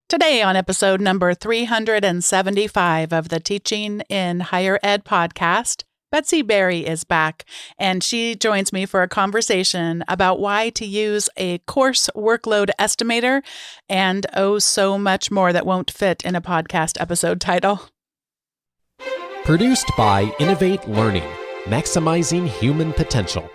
Today on episode number 375 of the Teaching in Higher Ed podcast, Betsy Barre is back, and she joins me for a conversation about why to use a course workload estimator and so much more that won't fit in a podcast episode title. Produced by Innovate Learning, maximizing human potential.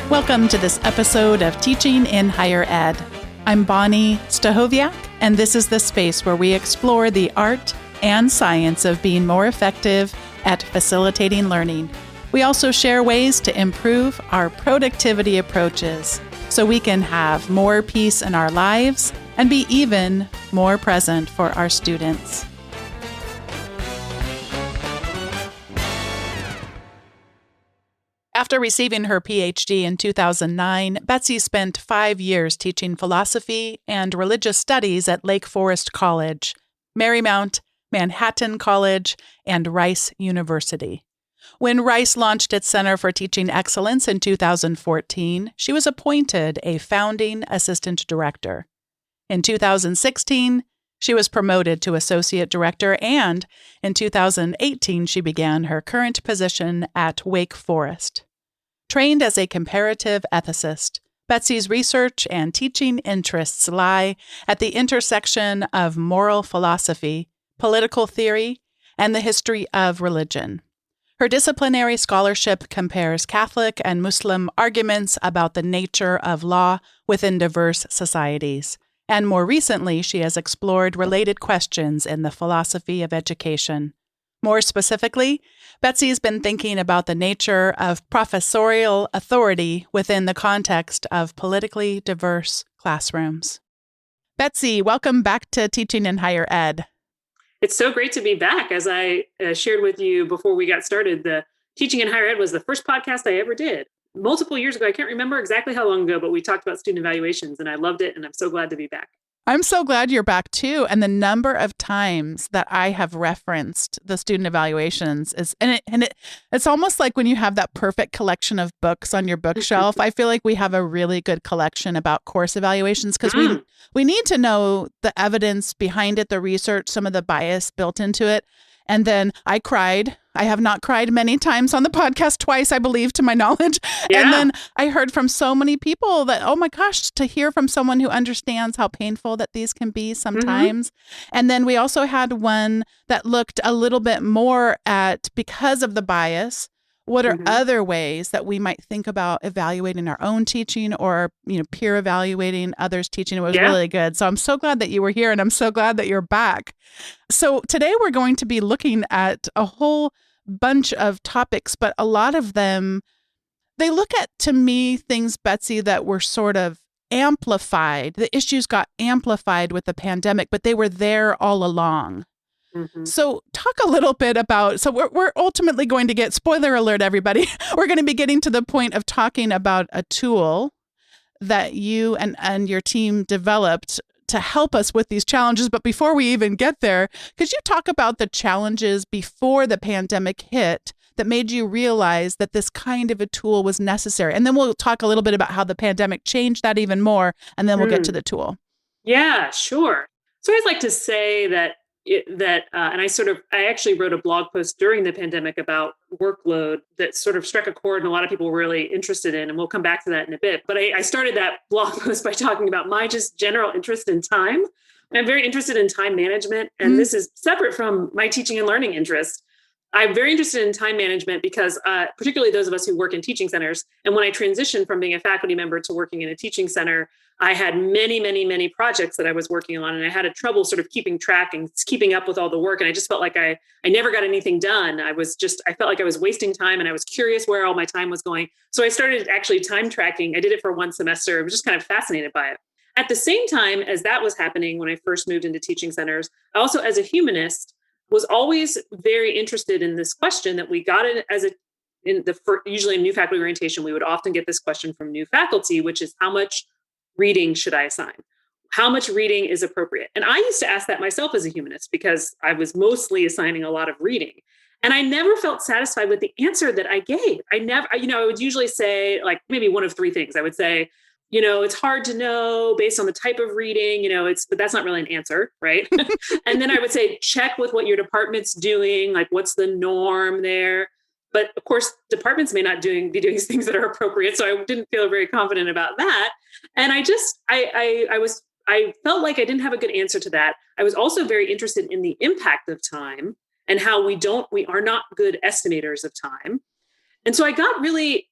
Welcome to this episode of Teaching in Higher Ed. I'm Bonnie Stahoviak, and this is the space where we explore the art and science of being more effective at facilitating learning. We also share ways to improve our productivity approaches so we can have more peace in our lives and be even more present for our students. After receiving her PhD in 2009, Betsy spent 5 years teaching philosophy and religious studies at Lake Forest College, Marymount, Manhattan College, and Rice University. When Rice launched its Center for Teaching Excellence in 2014, she was appointed a founding assistant director. In 2016, she was promoted to associate director, and in 2018, she began her current position at Wake Forest. Trained as a comparative ethicist, Betsy's research and teaching interests lie at the intersection of moral philosophy, political theory, and the history of religion. Her disciplinary scholarship compares Catholic and Muslim arguments about the nature of law within diverse societies, and more recently, she has explored related questions in the philosophy of education. More specifically, Betsy's been thinking about the nature of professorial authority within the context of politically diverse classrooms. Betsy, welcome back to Teaching in Higher Ed. It's so great to be back. As I shared with you before we got started, the Teaching in Higher Ed was the first podcast I ever did. Multiple years ago. I can't remember exactly how long ago, but we talked about student evaluations, and I loved it, and I'm so glad to be back. I'm so glad you're back too. And the number of times that I have referenced the student evaluations it's almost like when you have that perfect collection of books on your bookshelf. I feel like we have a really good collection about course evaluations because we need to know the evidence behind it, the research, some of the bias built into it. And then I cried. I have not cried many times on the podcast, twice, I believe, to my knowledge. Yeah. And then I heard from so many people that, oh my gosh, to hear from someone who understands how painful that these can be sometimes. And then we also had one that looked a little bit more at, because of the bias, what are other ways that we might think about evaluating our own teaching or, peer evaluating others' teaching? It was really good. So I'm so glad that you were here, and I'm so glad that you're back. So today we're going to be looking at a whole bunch of topics, but a lot of them, they look at, to me, things, Betsy, that were sort of amplified. The issues got amplified with the pandemic, but they were there all along. So talk a little bit about, so we're ultimately going to get, spoiler alert, everybody, we're going to be getting to the point of talking about a tool that you and your team developed to help us with these challenges. But before we even get there, could you talk about the challenges before the pandemic hit that made you realize that this kind of a tool was necessary? And then we'll talk a little bit about how the pandemic changed that even more, and then we'll get to the tool. Yeah, sure. So I'd like to say that and I actually wrote a blog post during the pandemic about workload that sort of struck a chord and a lot of people were really interested in, and we'll come back to that in a bit. But I started that blog post by talking about my just general interest in time. I'm very interested in time management, and this is separate from my teaching and learning interest. I'm very interested in time management because particularly those of us who work in teaching centers, and when I transitioned from being a faculty member to working in a teaching center, I had many, many, many projects that I was working on, and I had a trouble sort of keeping track and keeping up with all the work. And I just felt like I never got anything done. I felt like I was wasting time, and I was curious where all my time was going. So I started actually time tracking. I did it for one semester. I was just kind of fascinated by it. At the same time as that was happening, when I first moved into teaching centers, I also, as a humanist, was always very interested in this question that we got it usually in new faculty orientation, we would often get this question from new faculty, which is how much reading should I assign? How much reading is appropriate? And I used to ask that myself as a humanist because I was mostly assigning a lot of reading. And I never felt satisfied with the answer that I gave. I would usually say like maybe one of three things. I would say, it's hard to know based on the type of reading, but that's not really an answer, right? And then I would say, check with what your department's doing, like what's the norm there. But of course, departments may not be doing things that are appropriate. So I didn't feel very confident about that. And I felt like I didn't have a good answer to that. I was also very interested in the impact of time and how we are not good estimators of time. And so I got really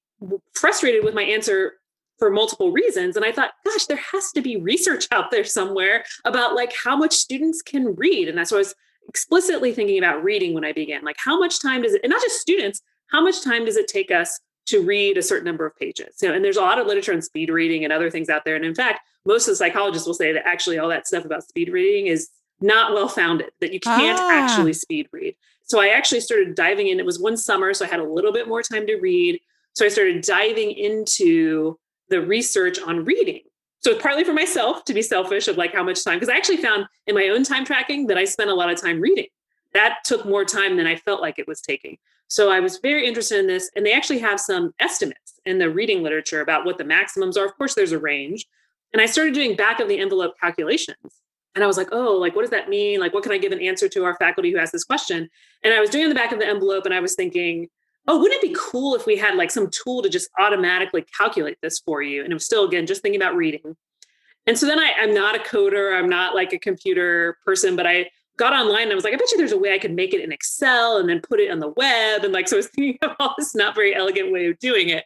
frustrated with my answer for multiple reasons. And I thought, gosh, there has to be research out there somewhere about like how much students can read. And that's what I was explicitly thinking about reading when I began. Like how much time does it, and not just students, how much time does it take us to read a certain number of pages? And there's a lot of literature on speed reading and other things out there. And in fact, most of the psychologists will say that actually all that stuff about speed reading is not well founded, that you can't actually speed read. So I actually started diving in. It was one summer, so I had a little bit more time to read. So I started diving into the research on reading. So it's partly for myself to be selfish of like how much time, because I actually found in my own time tracking that I spent a lot of time reading. That took more time than I felt like it was taking. So I was very interested in this. And they actually have some estimates in the reading literature about what the maximums are. Of course, there's a range. And I started doing back of the envelope calculations. And I was like, oh, like, what does that mean? Like, what can I give an answer to our faculty who asked this question? And I was doing the back of the envelope and I was thinking, oh, wouldn't it be cool if we had like some tool to just automatically calculate this for you? And it was still, again, just thinking about reading. And so then I'm not a coder. I'm not like a computer person, but I got online and I was like, I bet you there's a way I could make it in Excel and then put it on the web. And like, so I was thinking of all this not very elegant way of doing it.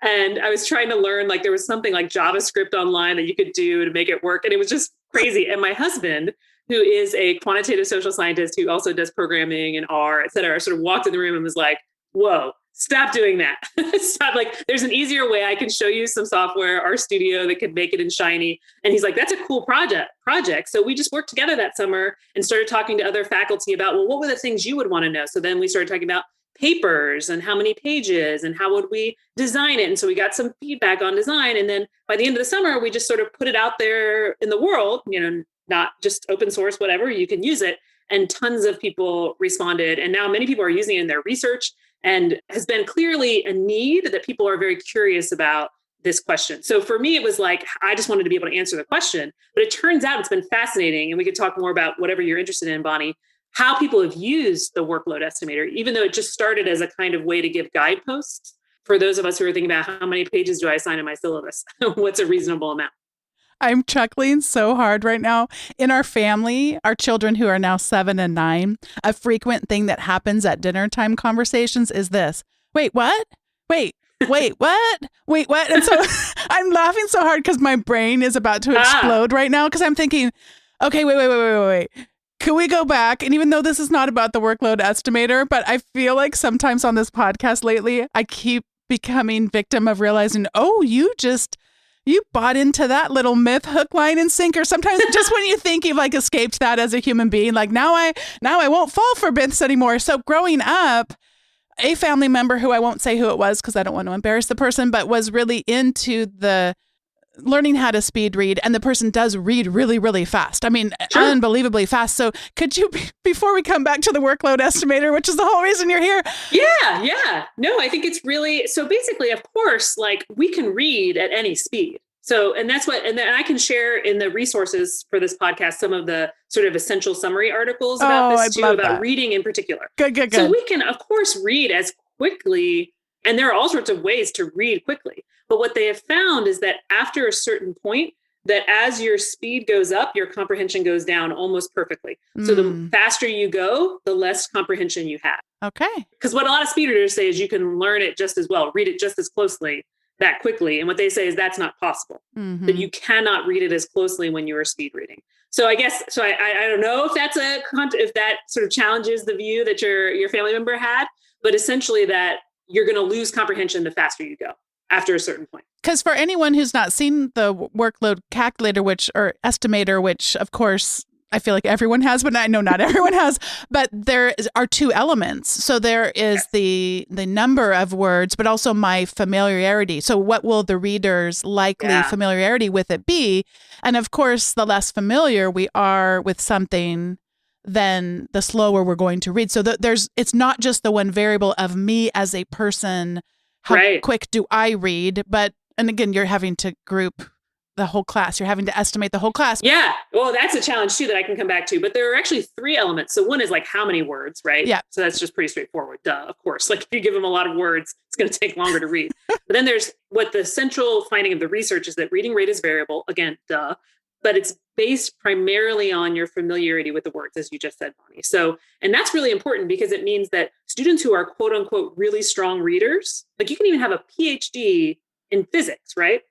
And I was trying to learn, like there was something like JavaScript online that you could do to make it work. And it was just crazy. And my husband, who is a quantitative social scientist who also does programming and R, et cetera, sort of walked in the room and was like, whoa, stop doing that. Stop. Like, there's an easier way. I can show you some software, RStudio, that could make it in Shiny. And he's like, that's a cool project. So we just worked together that summer and started talking to other faculty about, well, what were the things you would want to know? So then we started talking about papers and how many pages and how would we design it. And so we got some feedback on design. And then by the end of the summer, we just sort of put it out there in the world, not just open source, whatever, you can use it. And tons of people responded. And now many people are using it in their research, and has been clearly a need that people are very curious about this question. So for me, it was like, I just wanted to be able to answer the question, but it turns out it's been fascinating. And we could talk more about whatever you're interested in, Bonnie, how people have used the workload estimator, even though it just started as a kind of way to give guideposts for those of us who are thinking about how many pages do I assign in my syllabus? What's a reasonable amount? I'm chuckling so hard right now. In our family, our children who are now 7 and 9, a frequent thing that happens at dinner time conversations is this. Wait, what? Wait, what? Wait, what? And so I'm laughing so hard because my brain is about to explode right now because I'm thinking, okay, wait. Could we go back? And even though this is not about the workload estimator, but I feel like sometimes on this podcast lately, I keep becoming victim of realizing, oh, you bought into that little myth, hook, line, and sinker. Sometimes just when you think you've like escaped that as a human being, like now I won't fall for myths anymore. So growing up, a family member who I won't say who it was because I don't want to embarrass the person, but was really into the learning how to speed read. And the person does read really, really fast. I mean, sure. Unbelievably fast. So could you, before we come back to the workload estimator, which is the whole reason you're here. Yeah. No, I think it's really, so basically, of course, like we can read at any speed. So, and then I can share in the resources for this podcast, some of the sort of essential summary articles about this too, about reading in particular. Good. So we can, of course, read as quickly, and there are all sorts of ways to read quickly. But what they have found is that after a certain point, that as your speed goes up, your comprehension goes down almost perfectly. So the faster you go, the less comprehension you have. Okay. Because what a lot of speed readers say is you can learn it just as well, read it just as closely that quickly. And what they say is that's not possible, that you cannot read it as closely when you are speed reading. So I guess, I don't know if if that sort of challenges the view that your family member had, but essentially that you're going to lose comprehension the faster you go after a certain point. Because for anyone who's not seen the workload calculator, or estimator, which of course I feel like everyone has, but I know not everyone has, but there are two elements. So there is the number of words, but also my familiarity. So what will the reader's likely familiarity with it be? And of course, the less familiar we are with something, then the slower we're going to read. So it's not just the one variable of me as a person, how quick do I read, and again, you're having to group the whole class. You're having to estimate the whole class. Yeah. Well, that's a challenge too that I can come back to. But there are actually 3 elements. So one is like how many words, right? Yeah. So that's just pretty straightforward. Duh, of course. Like if you give them a lot of words, it's going to take longer to read. But then there's what the central finding of the research is that reading rate is variable. Again, duh. But it's based primarily on your familiarity with the words, as you just said, Bonnie. So, and that's really important because it means that students who are quote unquote really strong readers, like you can even have a PhD in physics, right?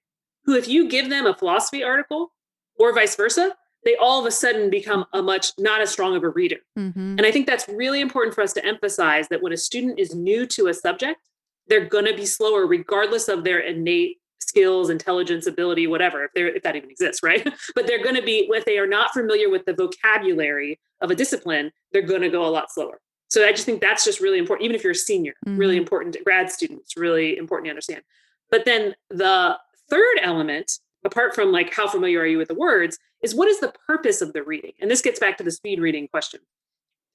Who, if you give them a philosophy article or vice versa, they all of a sudden become not as strong of a reader. Mm-hmm. And I think that's really important for us to emphasize that when a student is new to a subject, they're going to be slower regardless of their innate skills, intelligence, ability, whatever, if that even exists, right? But they're going to be, if they are not familiar with the vocabulary of a discipline, they're going to go a lot slower. So I just think that's just really important, even if you're a senior, really important, grad students, really important to understand. But then the third element, apart from like how familiar are you with the words, is what is the purpose of the reading? And this gets back to the speed reading question.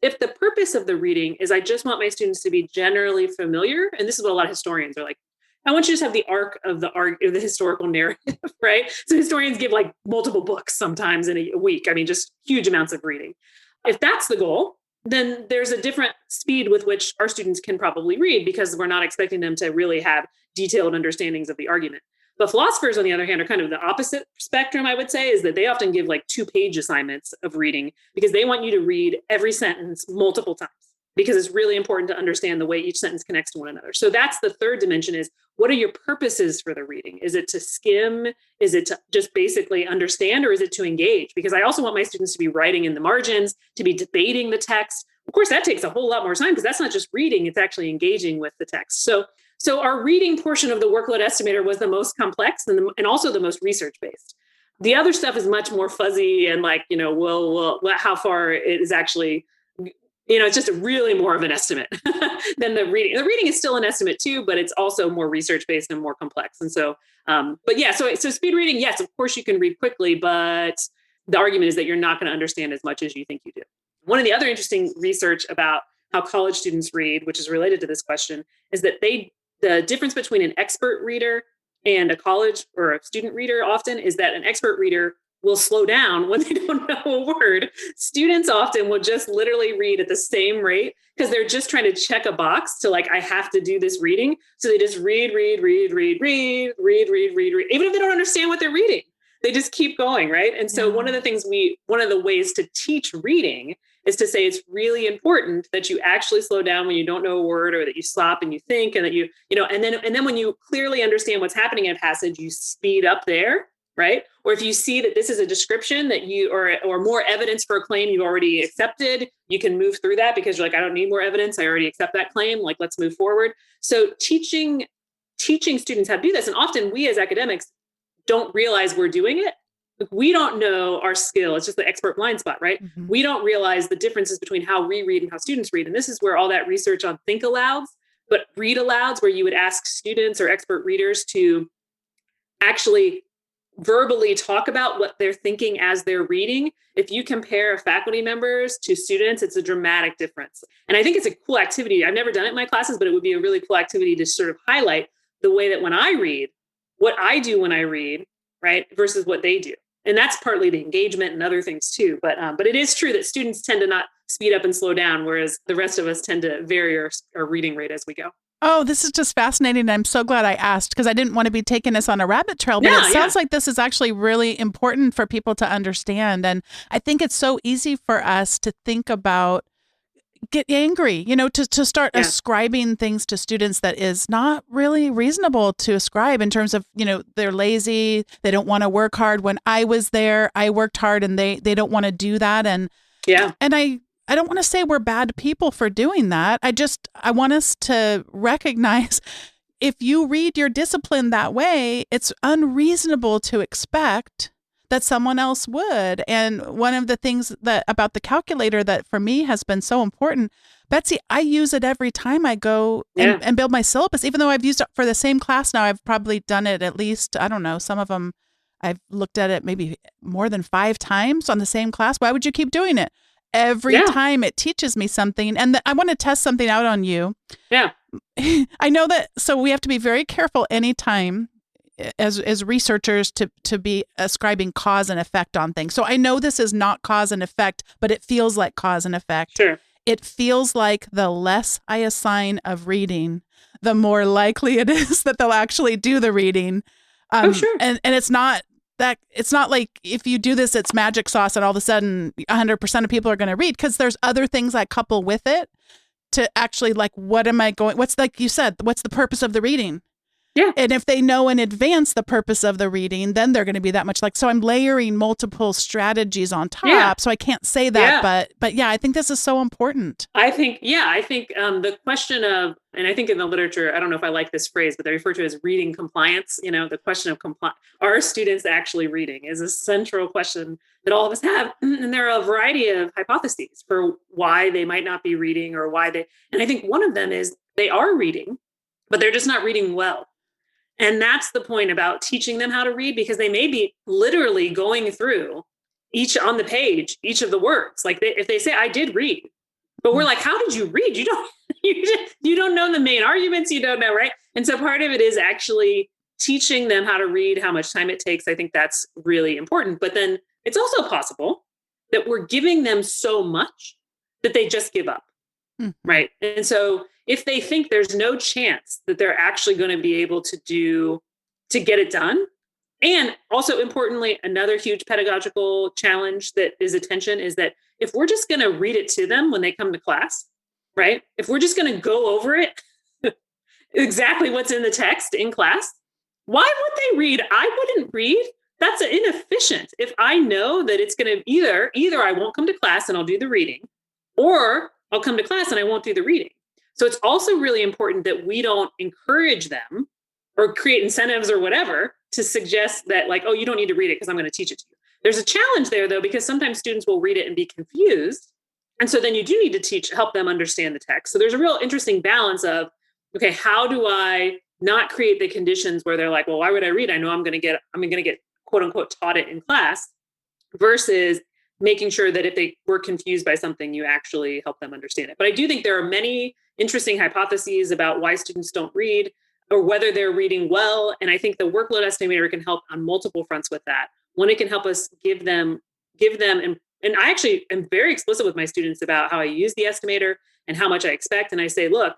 If the purpose of the reading is I just want my students to be generally familiar, and this is what a lot of historians are like, I want you to just have the arc of the historical narrative, right? So historians give like multiple books sometimes in a week. I mean, just huge amounts of reading. If that's the goal, then there's a different speed with which our students can probably read because we're not expecting them to really have detailed understandings of the argument. But philosophers, on the other hand, are kind of the opposite spectrum, I would say, is that they often give like 2-page assignments of reading because they want you to read every sentence multiple times because it's really important to understand the way each sentence connects to one another. So that's the third dimension is what are your purposes for the reading? Is it to skim? Is it to just basically understand or is it to engage? Because I also want my students to be writing in the margins, to be debating the text. Of course, that takes a whole lot more time because that's not just reading, it's actually engaging with the text. So our reading portion of the workload estimator was the most complex and also the most research-based. The other stuff is much more fuzzy and like, how far it is actually, it's just really more of an estimate than the reading. The reading is still an estimate too, but it's also more research-based and more complex. And so, so speed reading, yes, of course you can read quickly, but the argument is that you're not going to understand as much as you think you do. One of the other interesting research about how college students read, which is related to this question, is that the difference between an expert reader and a college or a student reader often is that an expert reader will slow down when they don't know a word. Students often will just literally read at the same rate because they're just trying to check a box to like, I have to do this reading. So they just read. Even if they don't understand what they're reading, they just keep going, right? And so one of the ways to teach reading is to say it's really important that you actually slow down when you don't know a word or that you stop and you think and that and then when you clearly understand what's happening in a passage, you speed up there, right? Or if you see that this is a description that or more evidence for a claim you already accepted, you can move through that because you're like, I don't need more evidence. I already accept that claim. Like, let's move forward. So teaching students how to do this. And often we as academics don't realize we're doing it. We don't know our skill. It's just the expert blind spot, right? Mm-hmm. We don't realize the differences between how we read and how students read. And this is where all that research on think alouds, but read alouds, where you would ask students or expert readers to actually verbally talk about what they're thinking as they're reading. If you compare faculty members to students, it's a dramatic difference. And I think it's a cool activity. I've never done it in my classes, but it would be a really cool activity to sort of highlight the way that when I read, what I do when I read, right, versus what they do. And that's partly the engagement and other things too. But it is true that students tend to not speed up and slow down, whereas the rest of us tend to vary our reading rate as we go. Oh, this is just fascinating. I'm so glad I asked because I didn't want to be taking us on a rabbit trail, but it sounds like this is actually really important for people to understand. And I think it's so easy for us to think about get angry, to start ascribing things to students that is not really reasonable to ascribe in terms of, they're lazy, they don't want to work hard. When I was there, I worked hard and they don't want to do that. And I don't want to say we're bad people for doing that. I want us to recognize if you read your discipline that way, it's unreasonable to expect that someone else would. And one of the things that about the calculator that for me has been so important, Betsy, I use it every time I go and build my syllabus, even though I've used it for the same class now. I've probably done it at least, I don't know, some of them I've looked at it maybe more than 5 times on the same class. Why would you keep doing it? Every time it teaches me something. And I want to test something out on you. Yeah. I know that. So we have to be very careful anytime as researchers to be ascribing cause and effect on things. So I know this is not cause and effect, but it feels like cause and effect. Sure. It feels like the less I assign of reading, the more likely it is that they'll actually do the reading. Sure. And it's not like if you do this, it's magic sauce and all of a sudden 100% of people are going to read, because there's other things I couple with it to actually like, what's like you said, what's the purpose of the reading? Yeah. And if they know in advance the purpose of the reading, then they're going to be that much like, so I'm layering multiple strategies on top. Yeah. So I can't say that, but yeah, I think this is so important. I think the question of, and I think in the literature, I don't know if I like this phrase, but they refer to it as reading compliance. The question of are students actually reading is a central question that all of us have. And there are a variety of hypotheses for why they might not be reading or and I think one of them is they are reading, but they're just not reading well. And that's the point about teaching them how to read, because they may be literally going through each on the page, each of the words. Like if they say, I did read, but we're like, how did you read? You don't know the main arguments. You don't know, right? And so part of it is actually teaching them how to read, how much time it takes. I think that's really important. But then it's also possible that we're giving them so much that they just give up. Right. And so if they think there's no chance that they're actually going to be able to get it done. And also importantly, another huge pedagogical challenge that is attention is that if we're just going to read it to them when they come to class, right? If we're just going to go over it, exactly what's in the text in class, why would they read? I wouldn't read. That's inefficient. If I know that it's going to either I won't come to class and I'll do the reading, or I'll come to class and I won't do the reading. So it's also really important that we don't encourage them or create incentives or whatever to suggest that like, oh, you don't need to read it because I'm going to teach it to you. There's a challenge there though, because sometimes students will read it and be confused. And so then you do need to help them understand the text. So there's a real interesting balance of, okay, how do I not create the conditions where they're like, well, why would I read? I know I'm going to get quote unquote taught it in class, versus making sure that if they were confused by something, you actually help them understand it. But I do think there are many interesting hypotheses about why students don't read or whether they're reading well. And I think the workload estimator can help on multiple fronts with that. One, it can help us give them, and I actually am very explicit with my students about how I use the estimator and how much I expect. And I say, look,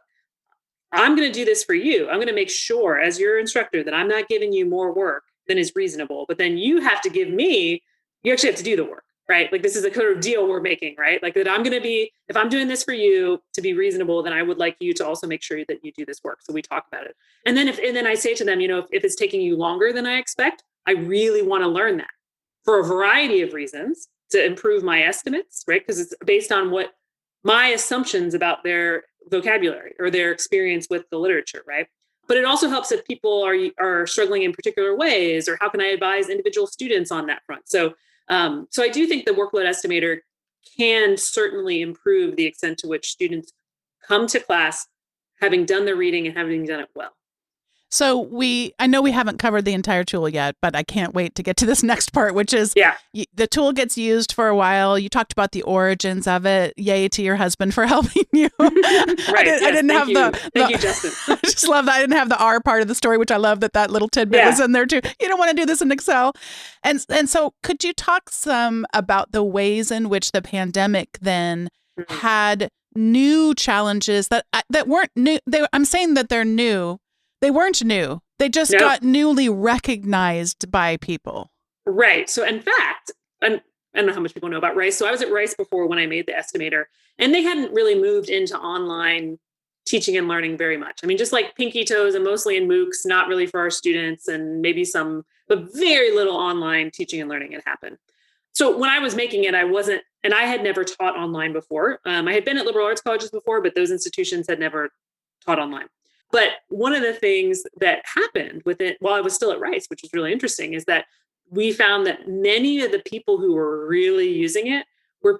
I'm going to do this for you. I'm going to make sure as your instructor that I'm not giving you more work than is reasonable, but then you have to give me, you actually have to do the work. Right? Like this is a kind of deal we're making, right? Like that I'm going to be, if I'm doing this for you to be reasonable, then I would like you to also make sure that you do this work. So we talk about it. And then I say to them, if it's taking you longer than I expect, I really want to learn that for a variety of reasons to improve my estimates, right? Because it's based on what my assumptions about their vocabulary or their experience with the literature, right? But it also helps if people are struggling in particular ways, or how can I advise individual students on that front? So I do think the workload estimator can certainly improve the extent to which students come to class having done the reading and having done it well. So I know we haven't covered the entire tool yet, but I can't wait to get to this next part, which is the tool gets used for a while. You talked about the origins of it. Yay to your husband for helping you. Right. I didn't have Thank you, Justin. I just love that. I didn't have the R part of the story, which I love that little tidbit was in there too. You don't want to do this in Excel. And so could you talk some about the ways in which the pandemic then had new challenges that weren't new? I'm saying that they're new. They weren't new. They just got newly recognized by people. Right. So in fact, I don't know how much people know about Rice. So I was at Rice before when I made the estimator, and they hadn't really moved into online teaching and learning very much. I mean, just like pinky toes and mostly in MOOCs, not really for our students, and maybe but very little online teaching and learning had happened. So when I was making it, I had never taught online before. I had been at liberal arts colleges before, but those institutions had never taught online. But one of the things that happened with it while I was still at Rice, which was really interesting, is that we found that many of the people who were really using it were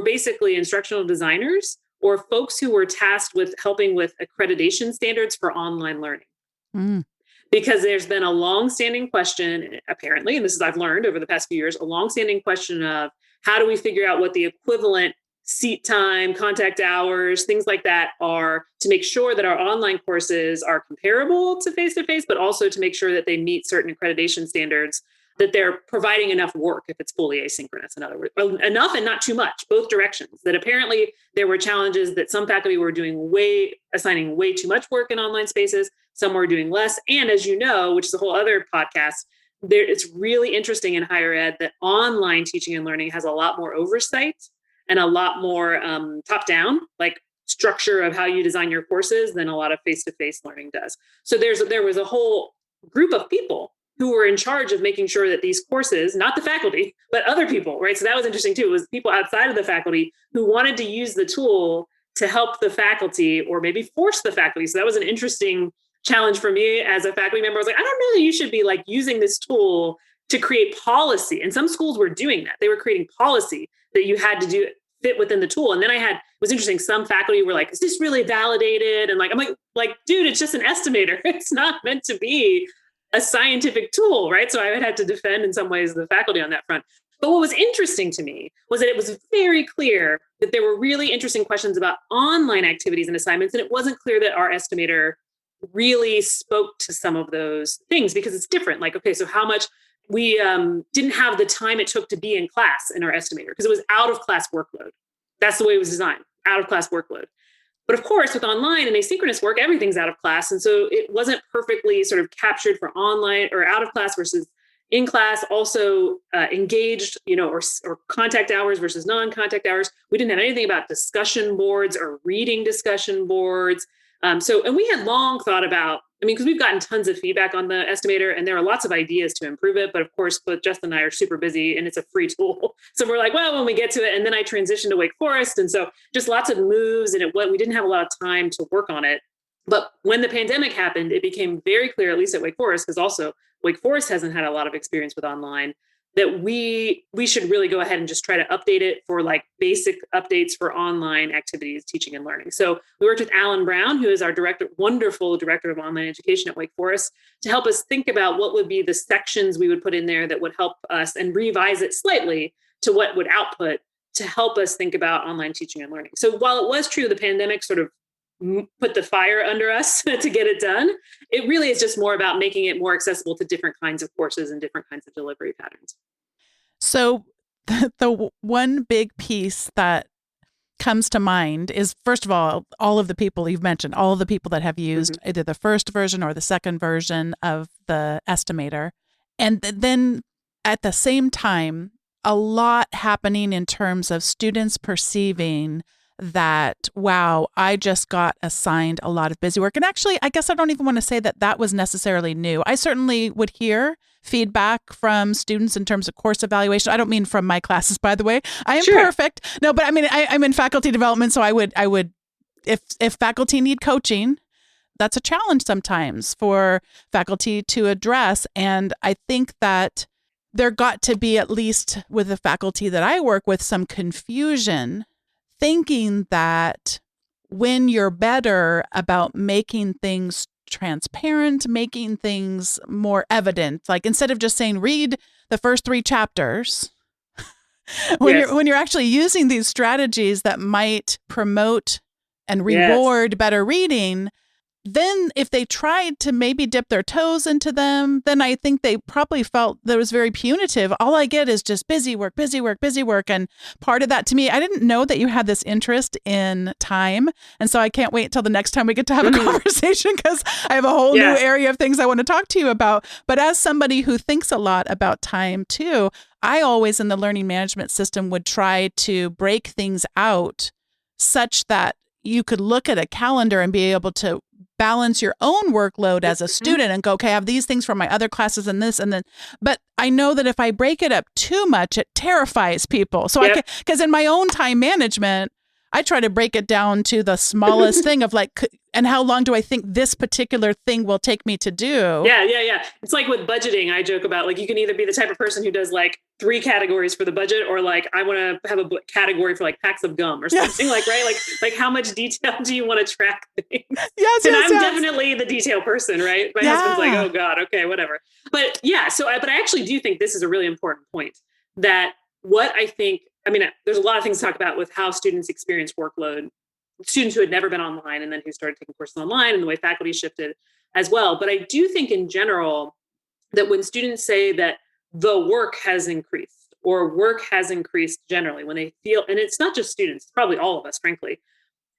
basically instructional designers or folks who were tasked with helping with accreditation standards for online learning. Because there's been a longstanding question, apparently, and this is I've learned over the past few years, a longstanding question of how do we figure out what the equivalent seat time, contact hours, things like that are to make sure that our online courses are comparable to face-to-face, but also to make sure that they meet certain accreditation standards, that they're providing enough work if it's fully asynchronous. In other words, enough and not too much, both directions. That apparently there were challenges that some faculty were assigning way too much work in online spaces, some were doing less. And as you know, which is a whole other podcast, it's really interesting in higher ed that online teaching and learning has a lot more oversight and a lot more top-down, like structure of how you design your courses than a lot of face-to-face learning does. So there was a whole group of people who were in charge of making sure that these courses, not the faculty, but other people, right? So that was interesting too. It was people outside of the faculty who wanted to use the tool to help the faculty or maybe force the faculty. So that was an interesting challenge for me as a faculty member. I was like, I don't know that you should be like using this tool to create policy. And some schools were doing that. They were creating policy that you had to do fit within the tool. And then it was interesting. Some faculty were like, is this really validated? And I'm like, dude, it's just an estimator. It's not meant to be a scientific tool, right? So I would have to defend in some ways the faculty on that front. But what was interesting to me was that it was very clear that there were really interesting questions about online activities and assignments. And it wasn't clear that our estimator really spoke to some of those things because it's different. Like, okay, so how much we didn't have the time it took to be in class in our estimator because it was out of class workload. That's the way it was designed, out of class workload. But of course, with online and asynchronous work, everything's out of class. And so it wasn't perfectly sort of captured for online or out of class versus in class, also engaged, or contact hours versus non-contact hours. We didn't have anything about discussion boards or reading discussion boards. And we had long thought about, because we've gotten tons of feedback on the estimator and there are lots of ideas to improve it. But of course, both Justin and I are super busy and it's a free tool. So we're like, well, when we get to it, and then I transitioned to Wake Forest. And so just lots of moves and we didn't have a lot of time to work on it. But when the pandemic happened, it became very clear, at least at Wake Forest, because also Wake Forest hasn't had a lot of experience with online, that we should really go ahead and just try to update it for like basic updates for online activities, teaching and learning. So we worked with Alan Brown, who is our wonderful director of online education at Wake Forest, to help us think about what would be the sections we would put in there that would help us and revise it slightly to what would output to help us think about online teaching and learning. So while it was true, the pandemic sort of put the fire under us to get it done, it really is just more about making it more accessible to different kinds of courses and different kinds of delivery patterns. So the one big piece that comes to mind is, first of all of the people you've mentioned, all of the people that have used either the first version or the second version of the estimator. And then at the same time, a lot happening in terms of students perceiving that, wow, I just got assigned a lot of busy work. And actually, I guess I don't even want to say that was necessarily new. I certainly would hear feedback from students in terms of course evaluation. I don't mean from my classes, by the way. I am perfect. No, but I'm in faculty development. So I would, if faculty need coaching, that's a challenge sometimes for faculty to address. And I think that there got to be, at least with the faculty that I work with, some confusion thinking that when you're better about making things transparent, making things more evident, like instead of just saying, read the first 3 chapters, when you're actually using these strategies that might promote and reward better reading, then if they tried to maybe dip their toes into them, then I think they probably felt that it was very punitive. All I get is just busy work, busy work, busy work. And part of that to me, I didn't know that you had this interest in time. And so I can't wait till the next time we get to have a conversation because I have a whole new area of things I want to talk to you about. But as somebody who thinks a lot about time too, I always in the learning management system would try to break things out such that you could look at a calendar and be able to balance your own workload as a student and go, okay, I have these things from my other classes and this and then, but I know that if I break it up too much, it terrifies people. So because in my own time management, I try to break it down to the smallest thing of like, and how long do I think this particular thing will take me to do? Yeah. It's like with budgeting, I joke about like, you can either be the type of person who does like 3 categories for the budget, or like, I want to have a category for like packs of gum or something like, right? Like how much detail do you want to track things? And I'm definitely the detail person, right? My husband's like, oh God, okay, whatever. But yeah, but I actually do think this is a really important point, that what I think I mean, there's a lot of things to talk about with how students experience workload, students who had never been online and then who started taking courses online, and the way faculty shifted as well. But I do think in general that when students say that the work has increased or work has increased generally, when they feel, and it's not just students, it's probably all of us, frankly,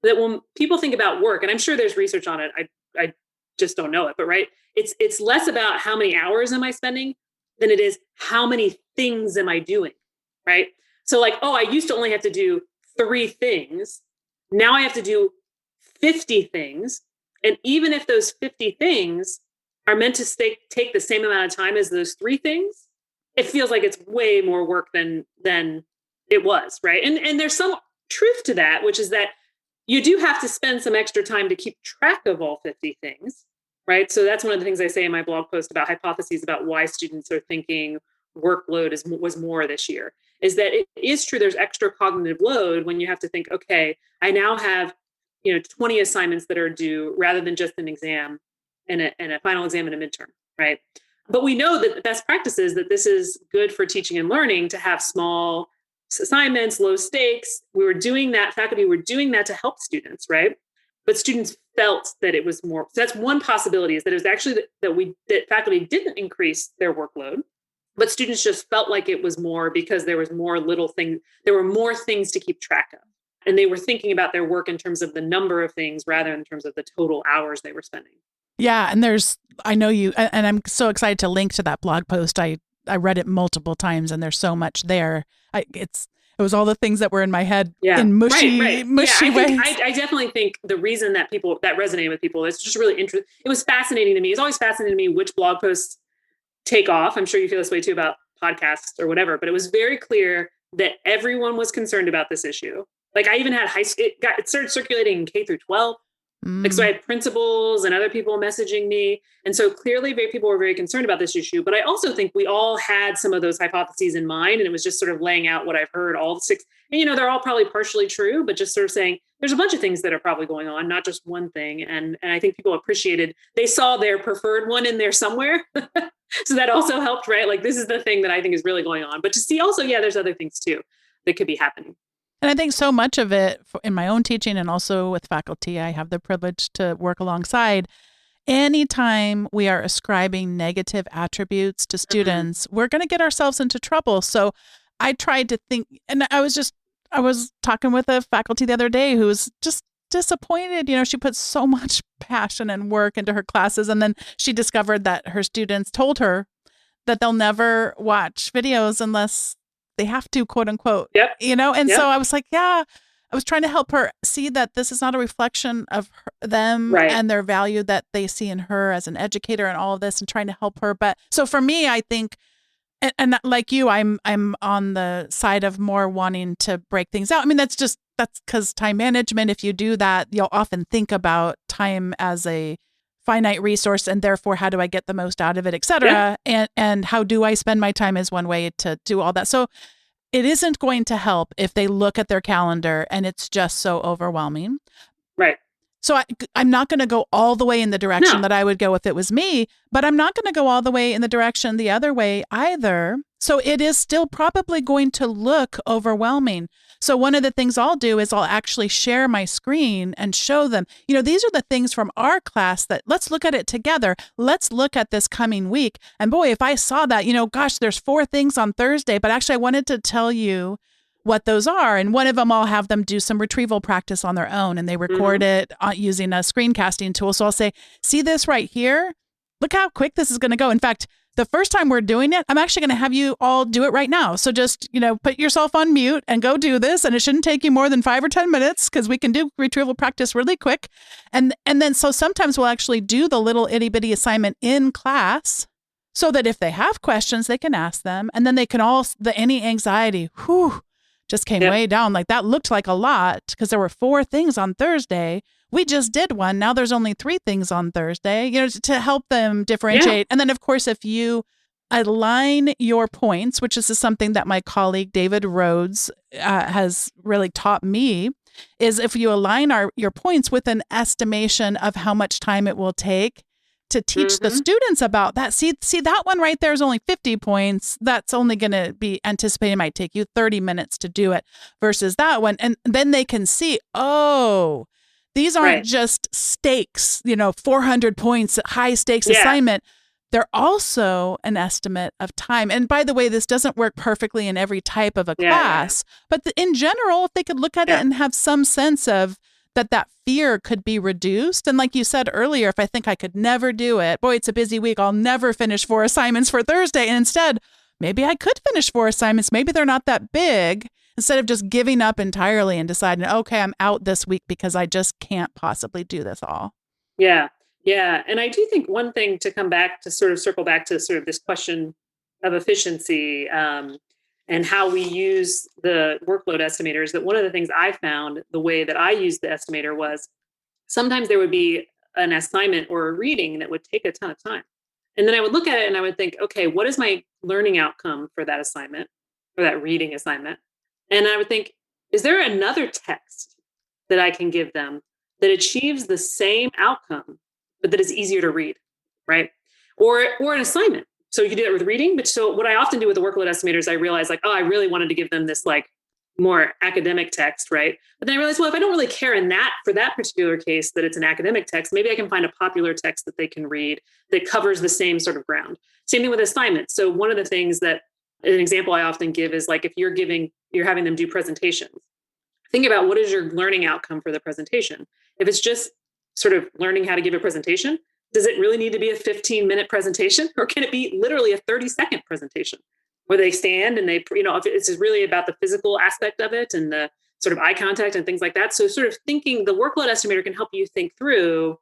that when people think about work, and I'm sure there's research on it, I just don't know it, but right, it's less about how many hours am I spending than it is how many things am I doing, right? So like, oh, I used to only have to do 3 things. Now I have to do 50 things. And even if those 50 things are meant to take the same amount of time as those 3 things, it feels like it's way more work than it was, right? And there's some truth to that, which is that you do have to spend some extra time to keep track of all 50 things, right? So that's one of the things I say in my blog post about hypotheses about why students are thinking workload was more this year, is that it is true there's extra cognitive load when you have to think, okay, I now have 20 assignments that are due rather than just an exam and a final exam and a midterm, right? But we know that the best practice is that this is good for teaching and learning to have small assignments, low stakes. Faculty were doing that to help students, right? But students felt that it was more. So that's one possibility, is that it was actually that faculty didn't increase their workload, but students just felt like it was more because there was more little things. There were more things to keep track of. And they were thinking about their work in terms of the number of things rather than in terms of the total hours they were spending. Yeah. And I know you, and I'm so excited to link to that blog post. I read it multiple times and there's so much there. It was all the things that were in my head in mushy ways. I definitely think the reason that resonated with people is just really interesting. It was fascinating to me. It's always fascinating to me which blog posts take off. I'm sure you feel this way too about podcasts or whatever, but it was very clear that everyone was concerned about this issue. Like I even had it started circulating in K through 12. Like, so I had principals and other people messaging me. And so clearly people were very concerned about this issue. But I also think we all had some of those hypotheses in mind. And it was just sort of laying out what I've heard, all the 6. And, they're all probably partially true, but just sort of saying there's a bunch of things that are probably going on, not just one thing. And I think people appreciated, they saw their preferred one in there somewhere. So that also helped, right? Like, this is the thing that I think is really going on. But to see also, there's other things too that could be happening. And I think so much of it in my own teaching and also with faculty, I have the privilege to work alongside. Anytime we are ascribing negative attributes to students, we're going to get ourselves into trouble. So I tried to think, and I was talking with a faculty the other day who was just disappointed. She puts so much passion and work into her classes. And then she discovered that her students told her that they'll never watch videos unless they have to, quote unquote, So I was like, I was trying to help her see that this is not a reflection of them and their value that they see in her as an educator and all of this, and trying to help her. But so for me, I think, and like you, I'm on the side of more wanting to break things out. I mean, that's because time management, if you do that, you'll often think about time as a finite resource, and therefore how do I get the most out of it, et cetera. And how do I spend my time is one way to do all that. So it isn't going to help if they look at their calendar and it's just so overwhelming. Right. So I'm not going to go all the way in the direction that I would go if it was me, but I'm not going to go all the way in the direction the other way either. So it is still probably going to look overwhelming. So one of the things I'll do is I'll actually share my screen and show them, these are the things from our class that let's look at it together. Let's look at this coming week. And boy, if I saw that, gosh, there's 4 things on Thursday, but actually I wanted to tell you what those are. And one of them, I'll have them do some retrieval practice on their own, and they record it using a screencasting tool. So I'll say, see this right here? Look how quick this is going to go. In fact, the first time we're doing it, I'm actually going to have you all do it right now. So just, put yourself on mute and go do this. And it shouldn't take you more than 5 or 10 minutes because we can do retrieval practice really quick. And then so sometimes we'll actually do the little itty bitty assignment in class so that if they have questions, they can ask them. And then they can any anxiety, just came way down. Like that looked like a lot because there were 4 things on Thursday. We just did one. Now there's only 3 things on Thursday, to help them differentiate. And then of course, if you align your points, which is something that my colleague David Rhodes has really taught me, is if you align your points with an estimation of how much time it will take to teach the students about that. See that one right there is only 50 points. That's only going to be anticipated might take you 30 minutes to do it versus that one. And then they can see, oh, these aren't just stakes, 400 points, high stakes assignment. They're also an estimate of time. And by the way, this doesn't work perfectly in every type of a class, but in general, if they could look at it and have some sense of that fear could be reduced. And like you said earlier, if I think I could never do it, boy, it's a busy week, I'll never finish 4 assignments for Thursday. And instead, maybe I could finish 4 assignments. Maybe they're not that big. Instead of just giving up entirely and deciding, okay, I'm out this week because I just can't possibly do this all. Yeah. Yeah. And I do think one thing to come back to sort of circle back to sort of this question of efficiency and how we use the workload estimator is that one of the things I found, the way that I used the estimator was sometimes there would be an assignment or a reading that would take a ton of time. And then I would look at it and I would think, okay, what is my learning outcome for that assignment, for that reading assignment? And I would think, is there another text that I can give them that achieves the same outcome, but that is easier to read, right? Or an assignment. So you can do that with reading. But so what I often do with the workload estimator is I realize like, oh, I really wanted to give them this like more academic text, right? But then I realized, well, if I don't really care for that particular case, that it's an academic text, maybe I can find a popular text that they can read that covers the same sort of ground. Same thing with assignments. So one of the things that an example I often give is like, if you're having them do presentations, think about what is your learning outcome for the presentation. If it's just sort of learning how to give a presentation, does it really need to be a 15-minute presentation? Or can it be literally a 30-second presentation where they stand and they, if it's really about the physical aspect of it and the sort of eye contact and things like that. So sort of thinking, the workload estimator can help you think through,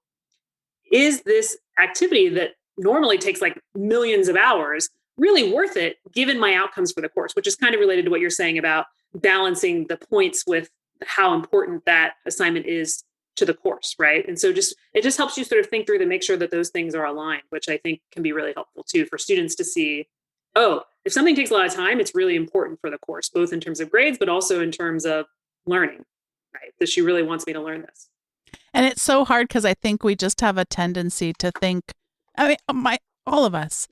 is this activity that normally takes like millions of hours really worth it given my outcomes for the course, which is kind of related to what you're saying about balancing the points with how important that assignment is to the course, right? And so it just helps you sort of think through to make sure that those things are aligned, which I think can be really helpful too for students to see, oh, if something takes a lot of time, it's really important for the course, both in terms of grades, but also in terms of learning, right? That she really wants me to learn this. And it's so hard because I think we just have a tendency to think, all of us,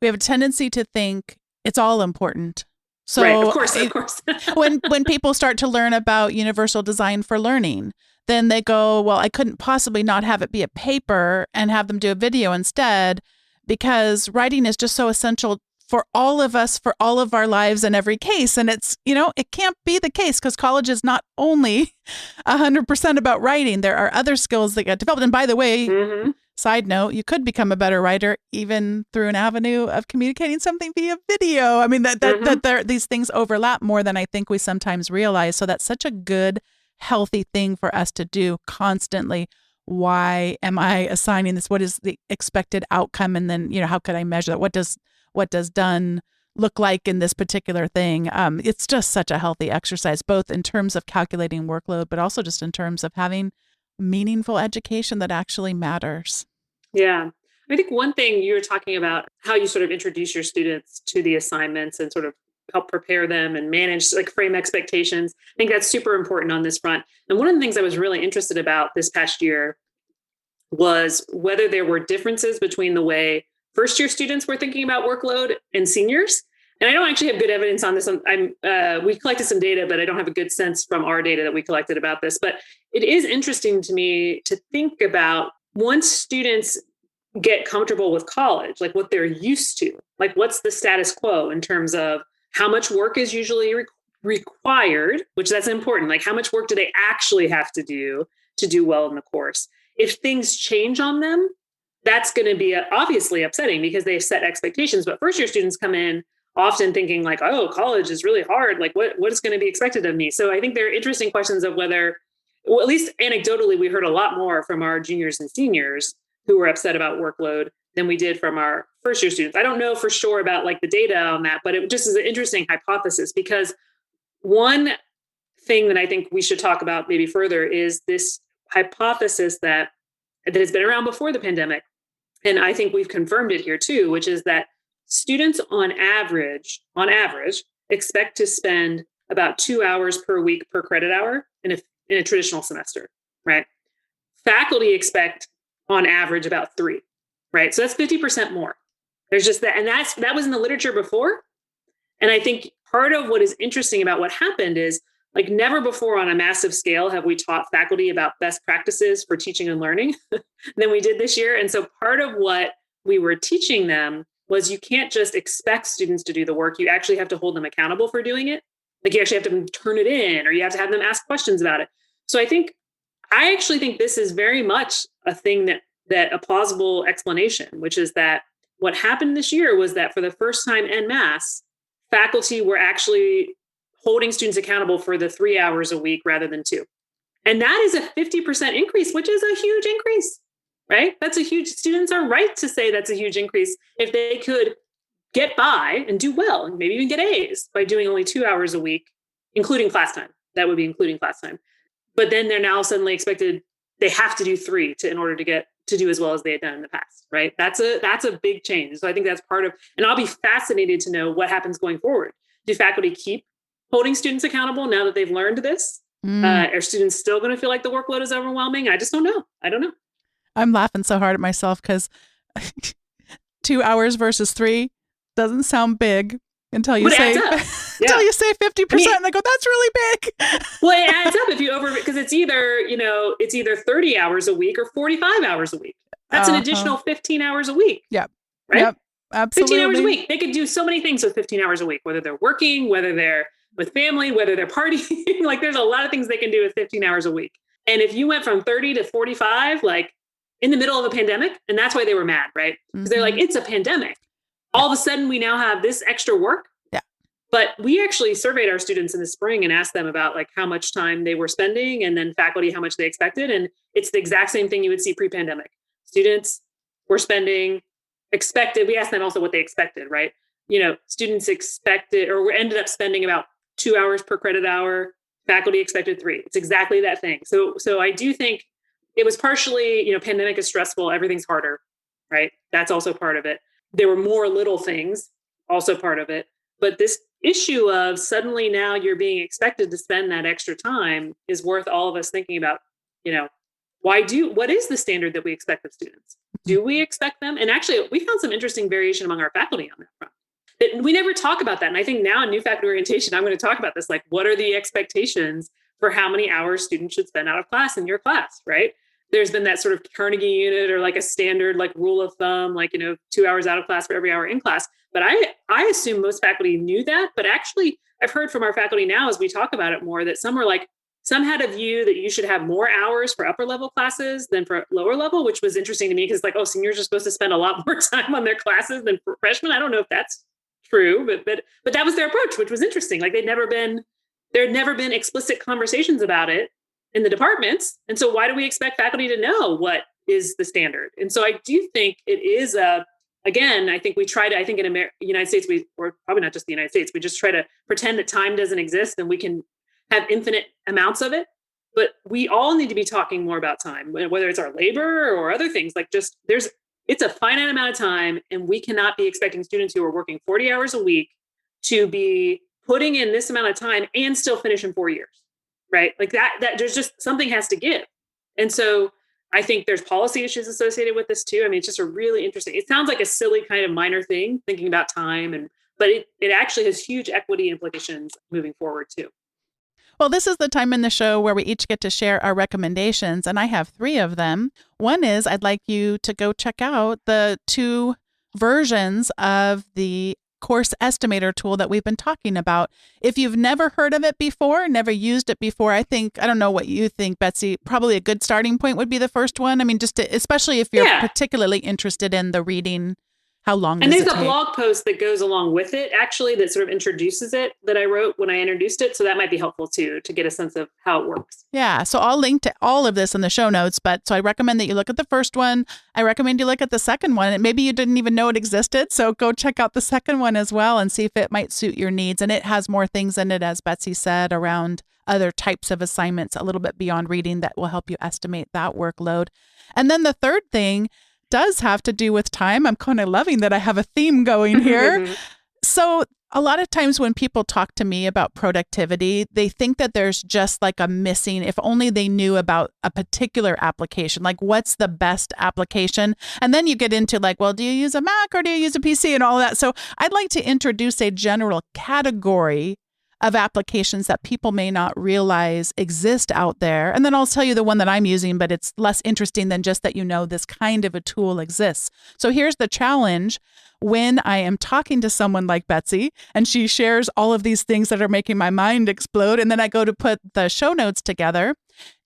we have a tendency to think it's all important. So right, of course. when people start to learn about universal design for learning, then they go, well, I couldn't possibly not have it be a paper and have them do a video instead, because writing is just so essential for all of us, for all of our lives in every case. And it's, it can't be the case because college is not only 100% about writing. There are other skills that get developed. And by the way, side note, you could become a better writer even through an avenue of communicating something via video. I mean, these things overlap more than I think we sometimes realize. So that's such a good, healthy thing for us to do constantly. Why am I assigning this? What is the expected outcome? And then, how could I measure that? What does done look like in this particular thing? It's just such a healthy exercise, both in terms of calculating workload, but also just in terms of having meaningful education that actually matters. Yeah. I think one thing you were talking about, how you sort of introduce your students to the assignments and sort of help prepare them and manage, like frame expectations. I think that's super important on this front. And one of the things I was really interested about this past year was whether there were differences between the way first-year students were thinking about workload and seniors. And I don't actually have good evidence on this. We collected some data, but I don't have a good sense from our data that we collected about this. But it is interesting to me to think about once students get comfortable with college, like what they're used to, like what's the status quo in terms of how much work is usually required, which that's important. Like how much work do they actually have to do well in the course? If things change on them, that's going to be obviously upsetting because they set expectations. But first-year students come in often thinking like, oh, college is really hard. Like what is going to be expected of me? So I think there are interesting questions of whether, well, at least anecdotally, we heard a lot more from our juniors and seniors who were upset about workload than we did from our first-year students. I don't know for sure about like the data on that, but it just is an interesting hypothesis because one thing that I think we should talk about maybe further is this hypothesis that has been around before the pandemic. And I think we've confirmed it here too, which is that students on average, expect to spend about 2 hours per week per credit hour in a traditional semester, right? Faculty expect on average about 3, right? So that's 50% more. There's just that. And that was in the literature before. And I think part of what is interesting about what happened is like never before on a massive scale have we taught faculty about best practices for teaching and learning than we did this year. And so part of what we were teaching them was you can't just expect students to do the work. You actually have to hold them accountable for doing it. Like you actually have to turn it in, or you have to have them ask questions about it. So I actually think this is very much a thing that a plausible explanation, which is that what happened this year was that for the first time en masse, faculty were actually holding students accountable for the 3 hours a week rather than 2. And that is a 50% increase, which is a huge increase, right? Students are right to say that's a huge increase if they could get by and do well and maybe even get A's by doing only 2 hours a week, including class time. That would be including class time. But then they're now suddenly expected, they have to do 3 in order to do as well as they had done in the past, right? That's a big change. So I think that's part of, and I'll be fascinated to know what happens going forward. Do faculty keep holding students accountable now that they've learned this? Are students still going to feel like the workload is overwhelming? I just don't know. I don't know. I'm laughing so hard at myself because 2 hours versus 3 doesn't sound big until you say until you say 50%, and I go, that's really big. Well, it adds up if you because it's either 30 hours a week or 45 hours a week. That's an additional 15 hours a week. Yep. Right? Yep. Absolutely. 15 hours a week. They could do so many things with 15 hours a week, whether they're working, whether they're with family, whether they're partying. Like there's a lot of things they can do with 15 hours a week. And if you went from 30 to 45, like in the middle of a pandemic, and that's why they were mad, right? Because they're like, it's a pandemic. All of a sudden we now have this extra work. Yeah. But we actually surveyed our students in the spring and asked them about like how much time they were spending and then faculty, how much they expected. And it's the exact same thing you would see pre-pandemic. Students were expected. We asked them also what they expected, right? Students expected or ended up spending about 2 hours per credit hour. Faculty expected 3. It's exactly that thing. So I do think it was partially, pandemic is stressful. Everything's harder, right? That's also part of it. There were more little things, also part of it. But this issue of suddenly now you're being expected to spend that extra time is worth all of us thinking about, what is the standard that we expect of students? Do we expect them? And actually, we found some interesting variation among our faculty on that front. We never talk about that. And I think now in new faculty orientation, I'm going to talk about this. Like, what are the expectations for how many hours students should spend out of class in your class, right? There's been that sort of Carnegie unit or like a standard like rule of thumb, like, 2 hours out of class for every hour in class. But I assume most faculty knew that. But actually, I've heard from our faculty now as we talk about it more that some had a view that you should have more hours for upper level classes than for lower level, which was interesting to me because seniors are supposed to spend a lot more time on their classes than freshmen. I don't know if that's true, but that was their approach, which was interesting. Like there had never been explicit conversations about it in the departments. And so why do we expect faculty to know what is the standard? And so I do think it is again, I think we try to, in the United States, or probably not just the United States, we just try to pretend that time doesn't exist and we can have infinite amounts of it. But we all need to be talking more about time, whether it's our labor or other things. Like it's a finite amount of time, and we cannot be expecting students who are working 40 hours a week to be putting in this amount of time and still finish in 4 years, right? Like that there's just something has to give. And so I think there's policy issues associated with this too. It's just a really interesting, it sounds like a silly kind of minor thing thinking about time, but it actually has huge equity implications moving forward too. Well, this is the time in the show where we each get to share our recommendations, and I have 3 of them. One is I'd like you to go check out the 2 versions of the course estimator tool that we've been talking about. If you've never heard of it before, never used it before, I don't know what you think, Betsy, probably a good starting point would be the first one. Especially if you're particularly interested in the reading. How long does it take? And there's a blog post that goes along with it, actually, that sort of introduces it that I wrote when I introduced it. So that might be helpful too, to get a sense of how it works. Yeah. So I'll link to all of this in the show notes. So I recommend that you look at the first one. I recommend you look at the second one. And maybe you didn't even know it existed. So go check out the second one as well and see if it might suit your needs. And it has more things in it, as Betsy said, around other types of assignments, a little bit beyond reading, that will help you estimate that workload. And then the third thing does have to do with time. I'm kind of loving that I have a theme going here. So a lot of times when people talk to me about productivity, they think that there's just like a missing, if only they knew about a particular application, like what's the best application? And then you get into like, well, do you use a Mac or do you use a PC and all that? So I'd like to introduce a general category of applications that people may not realize exist out there. And then I'll tell you the one that I'm using, but it's less interesting than just that you know this kind of a tool exists. So here's the challenge. When I am talking to someone like Betsy and she shares all of these things that are making my mind explode, and then I go to put the show notes together,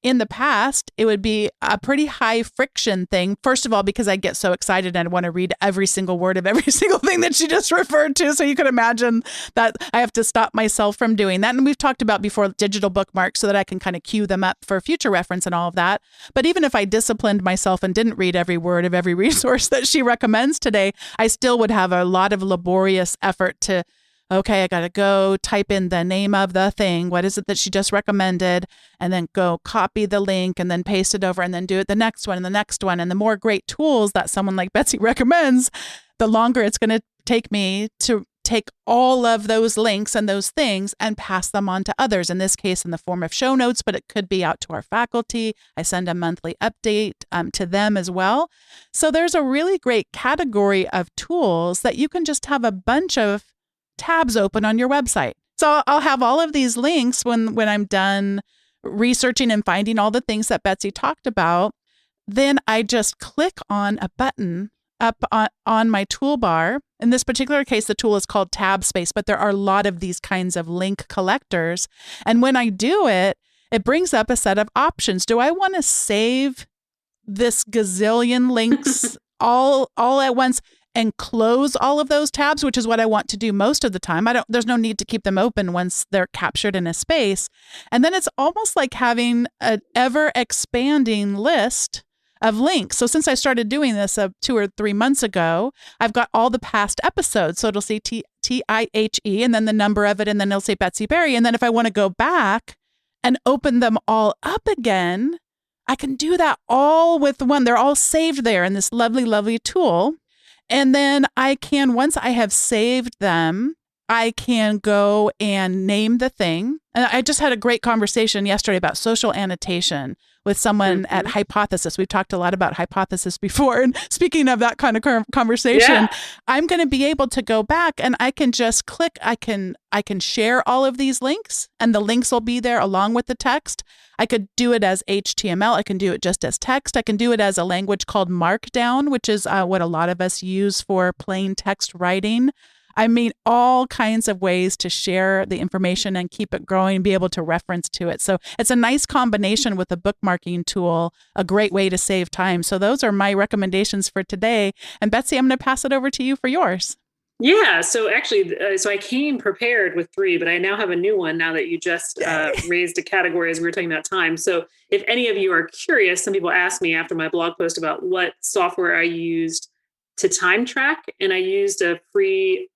in the past, it would be a pretty high friction thing. First of all, because I get so excited and I want to read every single word of every single thing that she just referred to. So you can imagine that I have to stop myself from doing that. And we've talked about before digital bookmarks so that I can kind of queue them up for future reference and all of that. But even if I disciplined myself and didn't read every word of every resource that she recommends today, I still would have a lot of laborious effort to, okay, I got to go type in the name of the thing. What is it that she just recommended? And then go copy the link and then paste it over and then do it the next one and the next one. And the more great tools that someone like Betsy recommends, the longer it's going to take me to take all of those links and those things and pass them on to others, in this case in the form of show notes, but it could be out to our faculty. I send a monthly update to them as well. So there's a really great category of tools that you can just have a bunch of tabs open on your website. So I'll have all of these links when I'm done researching and finding all the things that Betsy talked about. Then I just click on a button up on my toolbar. In this particular case, the tool is called Tab Space, but there are a lot of these kinds of link collectors. And when I do it, it brings up a set of options. Do I want to save this gazillion links all at once and close all of those tabs, which is what I want to do most of the time? There's no need to keep them open once they're captured in a space. And then it's almost like having an ever expanding list of links. So since I started doing this 2 or 3 months ago, I've got all the past episodes. So it'll say TIHE and then the number of it, and then it'll say Betsy Barre. And then if I want to go back and open them all up again, I can do that all with one. They're all saved there in this lovely, lovely tool. And then I can, once I have saved them, I can go and name the thing. And I just had a great conversation yesterday about social annotation with someone at Hypothesis. We've talked a lot about Hypothesis before. And speaking of that kind of conversation, I'm going to be able to go back and I can just click. I can share all of these links and the links will be there along with the text. I could do it as HTML. I can do it just as text. I can do it as a language called Markdown, which is what a lot of us use for plain text writing. I mean, all kinds of ways to share the information and keep it growing, be able to reference to it. So it's a nice combination with a bookmarking tool, a great way to save time. So those are my recommendations for today. And Betsy, I'm going to pass it over to you for yours. Yeah. So actually, so I came prepared with 3, but I now have a new one now that you just raised a category as we were talking about time. So if any of you are curious, some people asked me after my blog post about what software I used to time track. And I used a free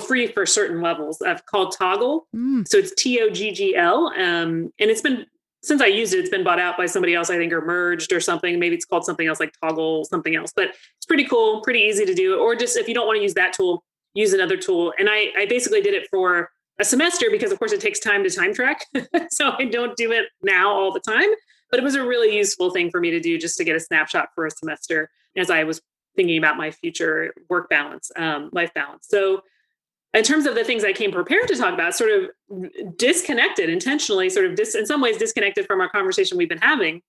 free for certain levels. I've called Toggle. So it's TOGGL. And it's been, since I used it, it's been bought out by somebody else, I think, or merged or something. Maybe it's called something else like Toggle, something else, but it's pretty cool, pretty easy to do. Or just if you don't want to use that tool, use another tool. And I basically did it for a semester because of course it takes time to time track. So I don't do it now all the time, but it was a really useful thing for me to do just to get a snapshot for a semester as I was thinking about my future work balance, life balance. So in terms of the things I came prepared to talk about, sort of disconnected intentionally, sort of in some ways disconnected from our conversation we've been having.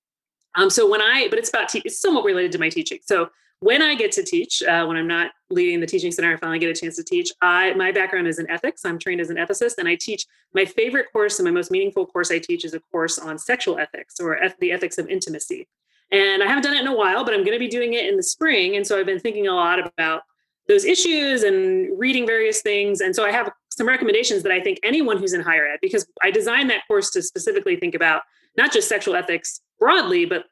But it's somewhat related to my teaching. So when I get to teach, when I'm not leading the teaching center, I finally get a chance to teach. My background is in ethics. I'm trained as an ethicist, and I teach. My favorite course and my most meaningful course I teach is a course on sexual ethics, or the ethics of intimacy. And I haven't done it in a while, but I'm going to be doing it in the spring. And so I've been thinking a lot about those issues and reading various things. And so I have some recommendations that I think anyone who's in higher ed, because I designed that course to specifically think about not just sexual ethics broadly, but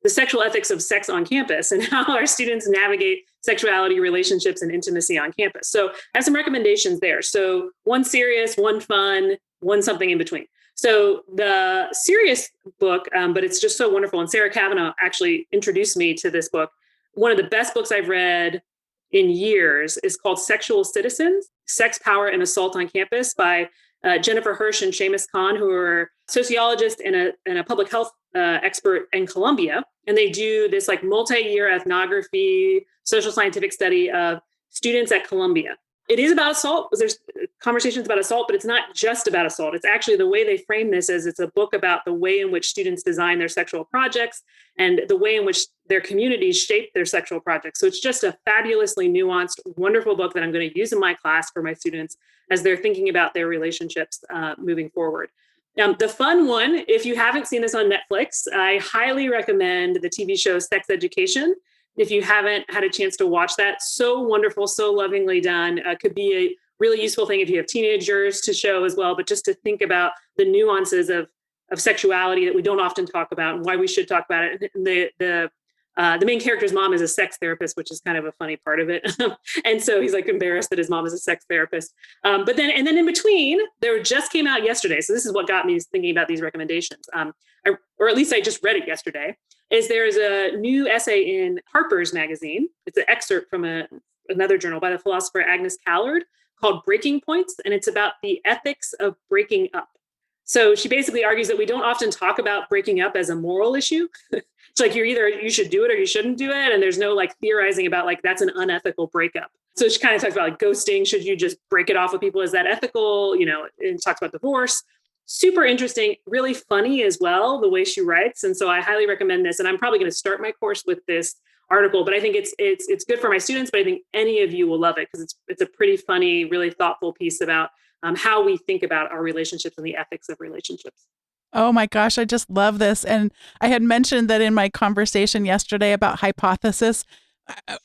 the sexual ethics of sex on campus and how our students navigate sexuality, relationships, and intimacy on campus. So I have some recommendations there. So one serious, one fun, one something in between. So the serious book, but it's just so wonderful. And Sarah Kavanaugh actually introduced me to this book. One of the best books I've read in years is called Sexual Citizens. Sex, Power, and Assault on Campus by Jennifer Hirsch and Seamus Khan, who are sociologists and a public health expert in Columbia. And they do this like multi-year ethnography, social scientific study of students at Columbia. It is about assault. There's conversations about assault, but it's not just about assault. It's actually the way they frame this as it's a book about the way in which students design their sexual projects and the way in which their communities shape their sexual projects. So it's just a fabulously nuanced, wonderful book that I'm going to use in my class for my students as they're thinking about their relationships moving forward. The fun one, if you haven't seen this on Netflix, I highly recommend the TV show Sex Education. If you haven't had a chance to watch that, so wonderful, so lovingly done. Could be a really useful thing if you have teenagers to show as well, but just to think about the nuances of sexuality that we don't often talk about and why we should talk about it. And the main character's mom is a sex therapist, which is kind of a funny part of it. And so he's like embarrassed that his mom is a sex therapist. But then in between, there just came out yesterday. So this is what got me thinking about these recommendations. Or at least I just read it yesterday, is there's a new essay in Harper's Magazine. It's an excerpt from another journal by the philosopher Agnes Callard called Breaking Points. And it's about the ethics of breaking up. So she basically argues that we don't often talk about breaking up as a moral issue. It's like you should do it or you shouldn't do it. And there's no like theorizing about like that's an unethical breakup. So she kind of talks about like ghosting. Should you just break it off with people? Is that ethical? And talks about divorce. Super interesting, really funny as well, the way she writes. And so I highly recommend this. And I'm probably going to start my course with this article, but I think it's good for my students, but I think any of you will love it because it's a pretty funny, really thoughtful piece about how we think about our relationships and the ethics of relationships. Oh my gosh, I just love this. And I had mentioned that in my conversation yesterday about hypothesis,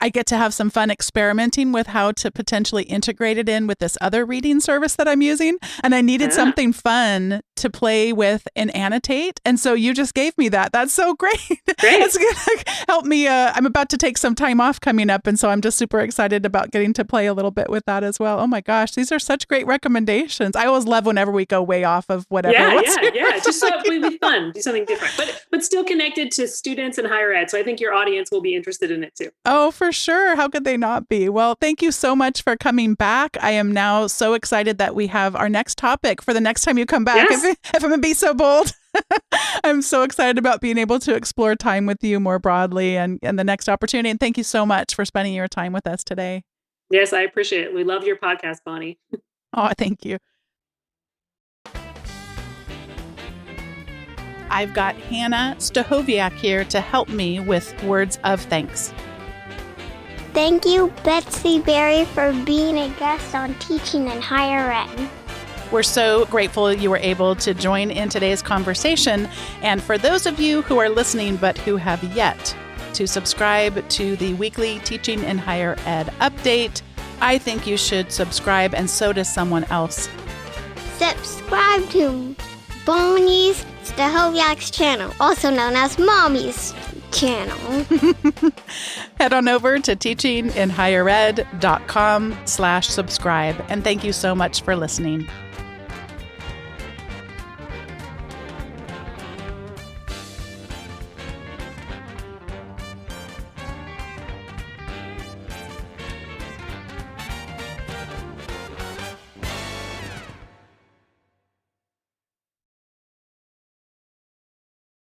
I get to have some fun experimenting with how to potentially integrate it in with this other reading service that I'm using. And I needed something fun to play with and annotate. And so you just gave me that. That's so great. It's going to help me. I'm about to take some time off coming up. And so I'm just super excited about getting to play a little bit with that as well. Oh my gosh, these are such great recommendations. I always love whenever we go way off of whatever. Yeah. Just so it would be fun, do something different, but still connected to students in higher ed. So I think your audience will be interested in it too. Oh, for sure. How could they not be? Well, thank you so much for coming back. I am now so excited that we have our next topic for the next time you come back. Yes. If I'm going to be so bold. I'm so excited about being able to explore time with you more broadly and the next opportunity. And thank you so much for spending your time with us today. Yes, I appreciate it. We love your podcast, Bonnie. Oh, thank you. I've got Hannah Stahoviak here to help me with words of thanks. Thank you, Betsy Barre, for being a guest on Teaching in Higher Ed. We're so grateful you were able to join in today's conversation. And for those of you who are listening but who have yet to subscribe to the weekly Teaching in Higher Ed update, I think you should subscribe, and so does someone else. Subscribe to Bonnie's Stahoviak's channel, also known as Mommy's channel. Head on over to teachinginhighered.com/subscribe. And thank you so much for listening.